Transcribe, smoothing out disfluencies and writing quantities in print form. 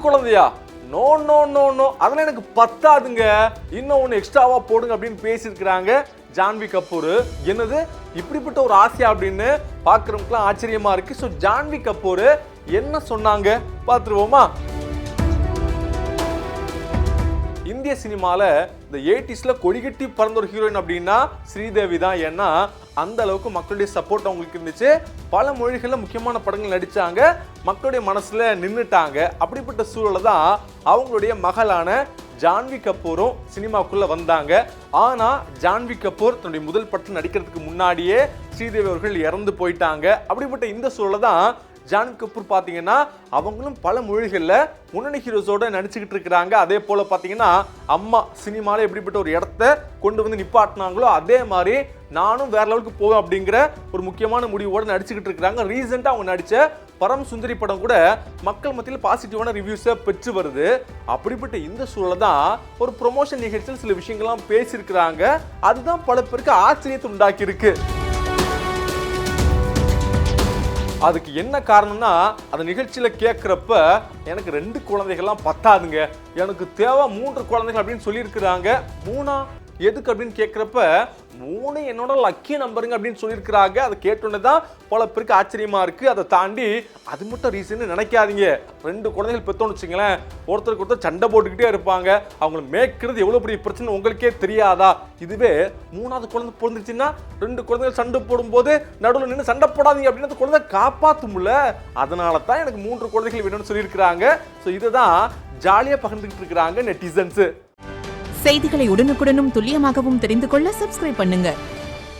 குழந்தையா? No no no no, அதெல்லாம் எனக்கு பத்தாதுங்க, இன்னும் ஒன்று எக்ஸ்ட்ராவா போடுங்க அப்படின்னு பேசியிருக்கிறாங்க ஜான்வி கபூர். என்னது இப்படிப்பட்ட ஒரு ஆசையா அப்படின்னு பார்க்குறவங்களுக்குலாம் ஆச்சரியமா இருக்கு. ஸோ ஜான்வி கபூர் என்ன சொன்னாங்க பார்த்துருவோமா? இந்திய சினிமாவில் இந்த 80s கொடிகட்டி பறந்த ஒரு ஹீரோயின் அப்படின்னா ஸ்ரீதேவி தான். ஏன்னா அந்த அளவுக்கு மக்களுடைய சப்போர்ட் அவங்களுக்கு இருந்துச்சு. பல மொழிகளில் முக்கியமான படங்கள் நடித்தாங்க, மக்களுடைய மனசில் நின்றுட்டாங்க. அப்படிப்பட்ட சூழலை தான் அவங்களுடைய மகளான ஜான்வி கபூரும் சினிமாக்குள்ளே வந்தாங்க. ஆனால் ஜான்வி கபூர் தன்னுடைய முதல் படத்தில் நடிக்கிறதுக்கு முன்னாடியே ஸ்ரீதேவி அவர்கள் இறந்து போயிட்டாங்க. அப்படிப்பட்ட இந்த சூழலை தான் ஜான்வி கபூர் பார்த்தீங்கன்னா அவங்களும் பல மொழிகளில் முன்னணி ஹீரோஸோட நடிச்சுக்கிட்டு இருக்கிறாங்க. அதே போல் பார்த்தீங்கன்னா அம்மா சினிமாவில் எப்படிப்பட்ட ஒரு இடத்த கொண்டு வந்து நிப்பாட்டினாங்களோ அதே மாதிரி நானும் வேற லெவலுக்கு போவேன் அப்படிங்கிற ஒரு முக்கியமான முடிவோடு நடிச்சுக்கிட்டு இருக்கிறாங்க. ரீசெண்டாக அவங்க நடித்த பரம் சுந்தரி படம் கூட மக்கள் மத்தியில் பாசிட்டிவான ரிவ்யூஸை பெற்று வருது. அப்படிப்பட்ட இந்த சூழலை தான் ஒரு ப்ரொமோஷன் நிகழ்ச்சியில் சில விஷயங்கள்லாம் பேசியிருக்கிறாங்க. அதுதான் பல பேருக்கு ஆச்சரியத்தை உண்டாக்கி இருக்கு. அதுக்கு என்ன காரணம்னா, அந்த நிகழ்ச்சியில் கேட்குறப்ப எனக்கு 2 குழந்தைகள்லாம் பத்தாதுங்க, எனக்கு தேவை 3 குழந்தைகள் அப்படின்னு சொல்லியிருக்கிறாங்க. 3 எதுக்கு அப்படின்னு கேட்குறப்ப 3 என்னோட லக்கி நம்பருங்க அப்படின்னு சொல்லியிருக்கிறாங்க. அதை கேட்டோன்னே தான் பல பேருக்கு ஆச்சரியமா இருக்கு. அதை தாண்டி அது மட்டும் ரீசன் நினைக்காதீங்க. 2 குழந்தைகள் பெற்றோன்னு வச்சுங்களேன், ஒருத்தருக்கு ஒருத்தர் சண்டை போட்டுக்கிட்டே இருப்பாங்க. அவங்களை மேய்க்கிறது எவ்வளோ பெரிய பிரச்சனை உங்களுக்கே தெரியாதா? இதுவே 3வது குழந்தை பிறந்துச்சுன்னா 2 குழந்தைகள் சண்டை போடும்போது நடுவில் நின்று சண்டை போடாதீங்க அப்படின்னு அந்த குழந்தை காப்பாற்றும்ல. அதனால தான் எனக்கு 3 குழந்தைகள் வேணும்னு சொல்லியிருக்கிறாங்க. ஸோ இதை தான் ஜாலியாக பகிர்ந்துக்கிட்டு இருக்கிறாங்க நெட்டிசன்ஸு. செய்திகளை உடனுக்குடனும் துல்லியமாகவும் தெரிந்து கொள்ள சப்ஸ்கிரைப் பண்ணுங்க.